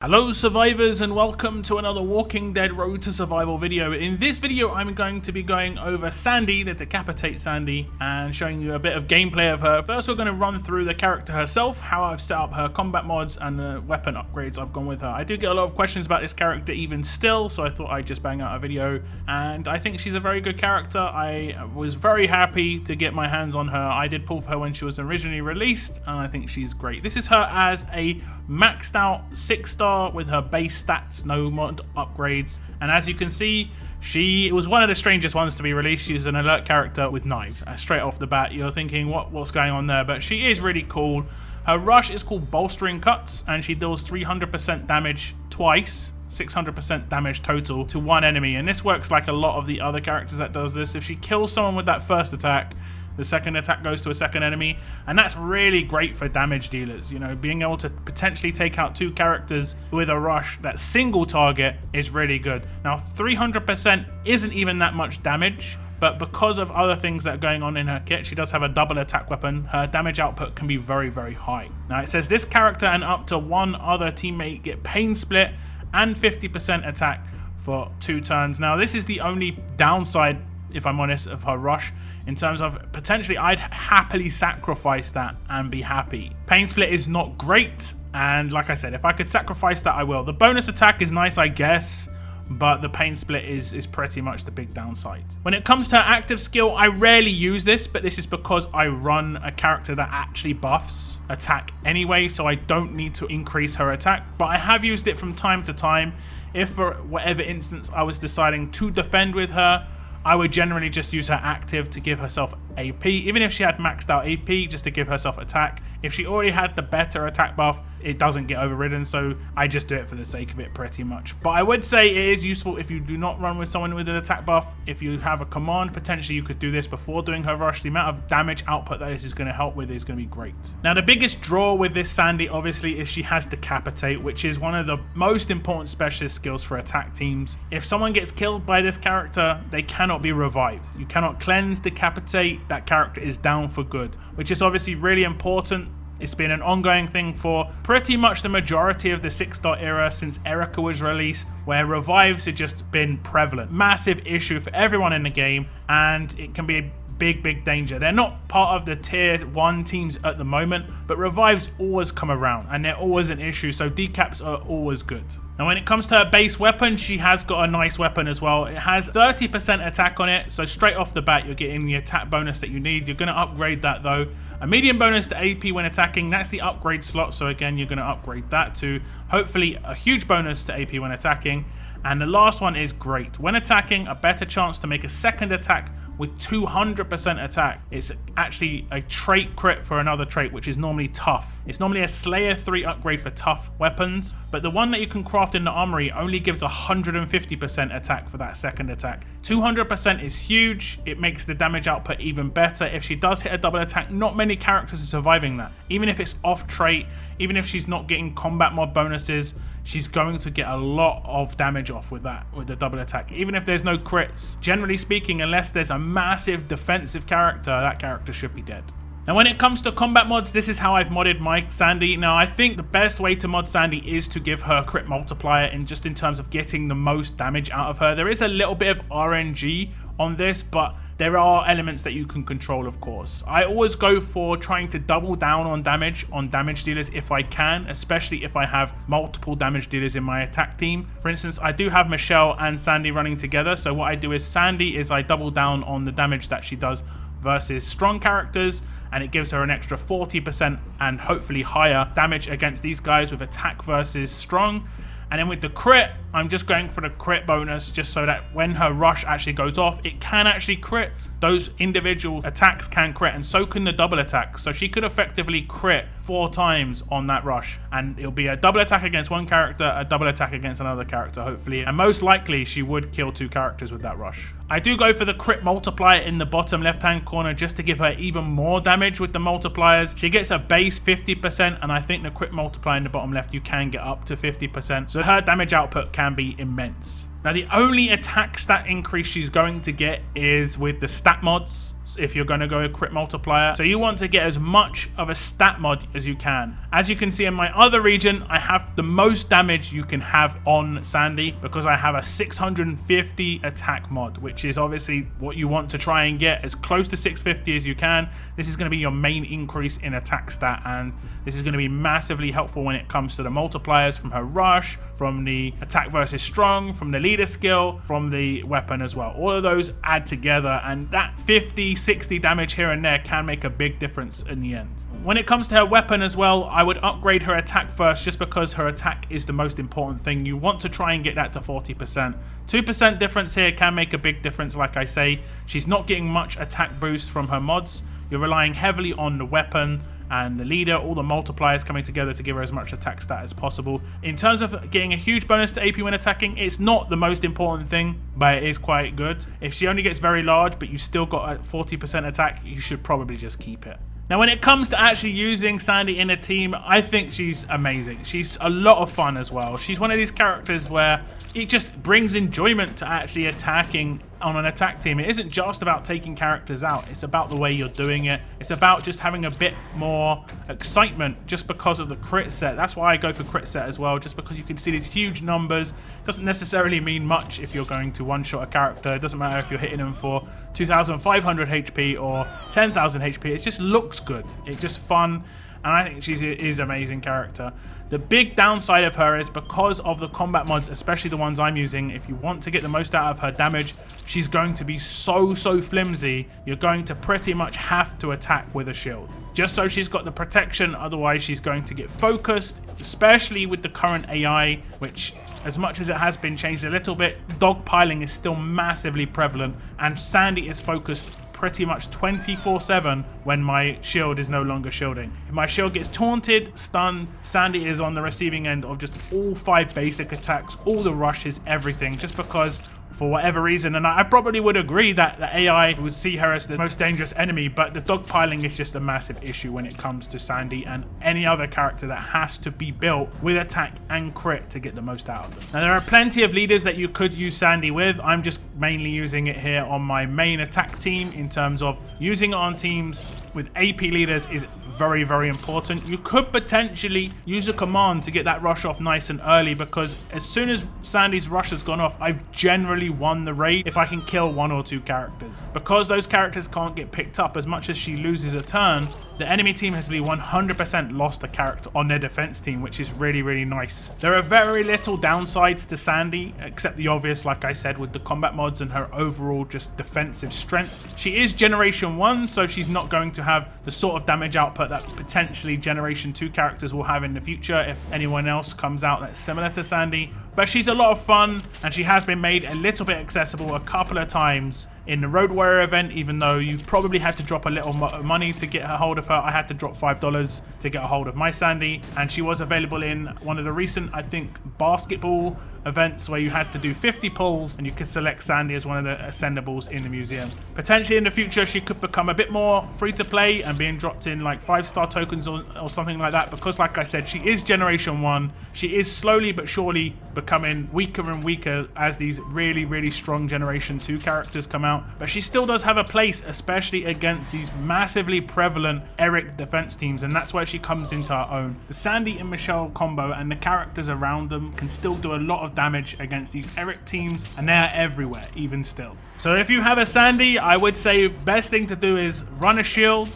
Hello survivors and welcome to another Walking Dead Road to Survival video. In this video I'm going to be going over Sandy, the Decapitate Sandy, and showing you a bit of gameplay of her. First we're going to run through the character herself, how I've set up her combat mods and the weapon upgrades I've gone with her. I do get a lot of questions about this character even still, so I thought I'd just bang out a video, and I think she's a very good character. I was very happy to get my hands on her. I did pull for her when she was originally released, and I think she's great. This is her as a maxed out 6-star with her base stats, no mod upgrades, and as you can see, she was one of the strangest ones to be released. She's an alert character with knives. Straight off the bat you're thinking what's going on there, but she is really cool. Her rush is called Bolstering Cuts and she deals 300% damage twice, 600% damage total to one enemy, and this works like a lot of the other characters that does this. If she kills someone with that first attack, the second attack goes to a second enemy, and that's really great for damage dealers. You know, being able to potentially take out two characters with a rush, that single target, is really good. Now 300% isn't even that much damage, but because of other things that are going on in her kit, she does have a double attack weapon. Her damage output can be very, very high. Now it says this character and up to one other teammate get pain split and 50% attack for 2 turns. Now this is the only downside, if I'm honest, of her rush, in terms of potentially I'd happily sacrifice that and be happy. Pain split is not great, and like I said, if I could sacrifice that I will. The bonus attack is nice, I guess, but the pain split is pretty much the big downside. When it comes to her active skill, I rarely use this, but this is because I run a character that actually buffs attack anyway, so I don't need to increase her attack, but I have used it from time to time. If for whatever instance I was deciding to defend with her, I would generally just use her active to give herself AP, even if she had maxed out AP, just to give herself attack. If she already had the better attack buff, it doesn't get overridden, so I just do it for the sake of it pretty much. But I would say it is useful if you do not run with someone with an attack buff. If you have a command, potentially you could do this before doing her rush. The amount of damage output that this is going to help with is going to be great. Now the biggest draw with this Sandy obviously is she has Decapitate, which is one of the most important specialist skills for attack teams. If someone gets killed by this character, they cannot be revived. You cannot cleanse, decapitate, that character is down for good, which is obviously really important. It's been an ongoing thing for pretty much the majority of the 6-star era since Erica was released, where revives have just been prevalent. Massive issue for everyone in the game, and it can be a big danger. They're not part of the tier 1 teams at the moment, but revives always come around and they're always an issue, so decaps are always good. Now when it comes to her base weapon, she has got a nice weapon as well. It has 30% attack on it, so straight off the bat you're getting the attack bonus that you need. You're going to upgrade that though. A medium bonus to AP when attacking, that's the upgrade slot, so again you're going to upgrade that to hopefully a huge bonus to AP when attacking. And the last one is great. When attacking, a better chance to make a second attack with 200% attack. It's actually a trait crit for another trait, which is normally tough. It's normally a Slayer 3 upgrade for tough weapons, but the one that you can craft in the armory only gives 150% attack for that second attack. 200% is huge. It makes the damage output even better. If she does hit a double attack, not many characters are surviving that. Even if it's off trait, even if she's not getting combat mod bonuses, she's going to get a lot of damage off with that, with the double attack. Even if there's no crits, generally speaking, unless there's a massive defensive character, that character should be dead. Now when it comes to combat mods, this is how I've modded my Sandy. Now I think the best way to mod Sandy is to give her crit multiplier, and just in terms of getting the most damage out of her. There is a little bit of RNG on this, but there are elements that you can control, of course. I always go for trying to double down on damage dealers if I can, especially if I have multiple damage dealers in my attack team. For instance, I do have Michelle and Sandy running together, so what I do is Sandy is I double down on the damage that she does versus strong characters, and it gives her an extra 40% and hopefully higher damage against these guys with attack versus strong. And then with the crit, I'm just going for the crit bonus, just so that when her rush actually goes off, it can actually crit. Those individual attacks can crit, and so can the double attacks. So she could effectively crit 4 times on that rush, and it'll be a double attack against one character, a double attack against another character, hopefully. And most likely, she would kill 2 characters with that rush. I do go for the crit multiplier in the bottom left-hand corner just to give her even more damage with the multipliers. She gets a base 50%, and I think the crit multiplier in the bottom left, you can get up to 50%. So her damage output can be immense. Now, the only attack stat increase she's going to get is with the stat mods, if you're going to go a crit multiplier. So you want to get as much of a stat mod as you can. As you can see in my other region, I have the most damage you can have on Sandy because I have a 650 attack mod, which is obviously what you want to try and get as close to 650 as you can. This is going to be your main increase in attack stat, and this is going to be massively helpful when it comes to the multipliers from her rush, from the attack versus strong, from the leader skill, from the weapon as well. All of those add together, and that 50, 60 damage here and there can make a big difference in the end. When it comes to her weapon as well, I would upgrade her attack first just because her attack is the most important thing. You want to try and get that to 40%. 2% difference here can make a big difference. Like I say, she's not getting much attack boost from her mods. You're relying heavily on the weapon and the leader, all the multipliers coming together to give her as much attack stat as possible. In terms of getting a huge bonus to AP when attacking, it's not the most important thing, but it is quite good. If she only gets very large, but you still got a 40% attack, you should probably just keep it. Now, when it comes to actually using Sandy in a team, I think she's amazing. She's a lot of fun as well. She's one of these characters where it just brings enjoyment to actually attacking on an attack team. It isn't just about taking characters out. It's about the way you're doing it. It's about just having a bit more excitement just because of the crit set. That's why I go for crit set as well, just because you can see these huge numbers. It doesn't necessarily mean much if you're going to one-shot a character. It doesn't matter if you're hitting them for 2,500 HP or 10,000 HP. It just looks good. It's just fun. And I think she is an amazing character. The big downside of her is because of the combat mods, especially the ones I'm using, if you want to get the most out of her damage, she's going to be so flimsy, you're going to pretty much have to attack with a shield. Just so she's got the protection, otherwise she's going to get focused, especially with the current AI, which as much as it has been changed a little bit, dogpiling is still massively prevalent, and Sandy is focused pretty much 24/7 when my shield is no longer shielding. If my shield gets taunted, stunned, Sandy is on the receiving end of just all 5 basic attacks, all the rushes, everything, just because for whatever reason, and I probably would agree that the AI would see her as the most dangerous enemy, but the dogpiling is just a massive issue when it comes to Sandy and any other character that has to be built with attack and crit to get the most out of them. Now, there are plenty of leaders that you could use Sandy with. I'm just mainly using it here on my main attack team. In terms of using it on teams with AP leaders is very important. You could potentially use a command to get that rush off nice and early, because as soon as Sandy's rush has gone off, I've generally won the raid if I can kill 1 or 2 characters. Because those characters can't get picked up, as much as she loses a turn, the enemy team has been 100% lost a character on their defense team, which is really nice. There are very little downsides to Sandy, except the obvious, like I said, with the combat mods and her overall just defensive strength. She is Generation 1, so she's not going to have the sort of damage output that potentially Generation 2 characters will have in the future if anyone else comes out that's similar to Sandy. But she's a lot of fun, and she has been made a little bit accessible a couple of times in the Road Warrior event, even though you probably had to drop a little money to get a hold of her. I had to drop $5 to get a hold of my Sandy, and she was available in one of the recent, I think, basketball events where you had to do 50 pulls and you could select Sandy as one of the ascendables in the museum. Potentially in the future she could become a bit more free to play and being dropped in like 5-star tokens or something like that, because like I said, she is Generation 1. She is slowly but surely becoming weaker and weaker as these really strong Generation 2 characters come out, but she still does have a place, especially against these massively prevalent Eric defense teams, and that's where she comes into her own. The Sandy and Michelle combo and the characters around them can still do a lot of damage against these Eric teams, and they are everywhere even still. So if you have a Sandy, I would say best thing to do is run a shield,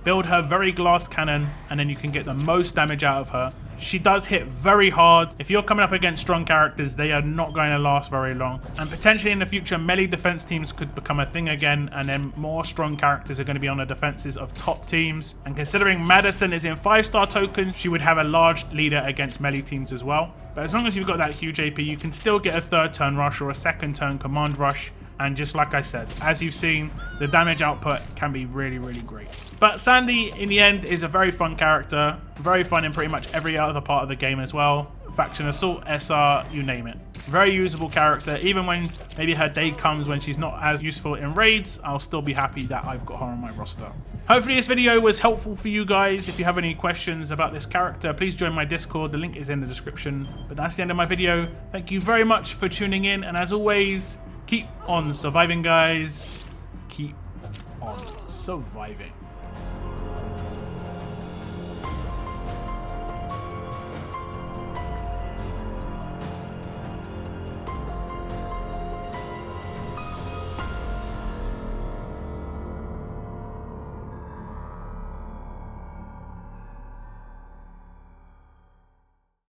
build her very glass cannon, and then you can get the most damage out of her. She does hit very hard. If you're coming up against strong characters, they are not going to last very long. And potentially in the future, melee defense teams could become a thing again, and then more strong characters are going to be on the defenses of top teams. And considering Madison is in 5-star token, she would have a large leader against melee teams as well. But as long as you've got that huge AP, you can still get a 3rd turn rush or a 2nd turn command rush. And just like I said, as you've seen, the damage output can be really great. But Sandy, in the end, is a very fun character. Very fun in pretty much every other part of the game as well. Faction Assault, SR, you name it. Very usable character. Even when maybe her day comes when she's not as useful in raids, I'll still be happy that I've got her on my roster. Hopefully this video was helpful for you guys. If you have any questions about this character, please join my Discord. The link is in the description. But that's the end of my video. Thank you very much for tuning in. And as always, keep on surviving, guys. Keep on surviving.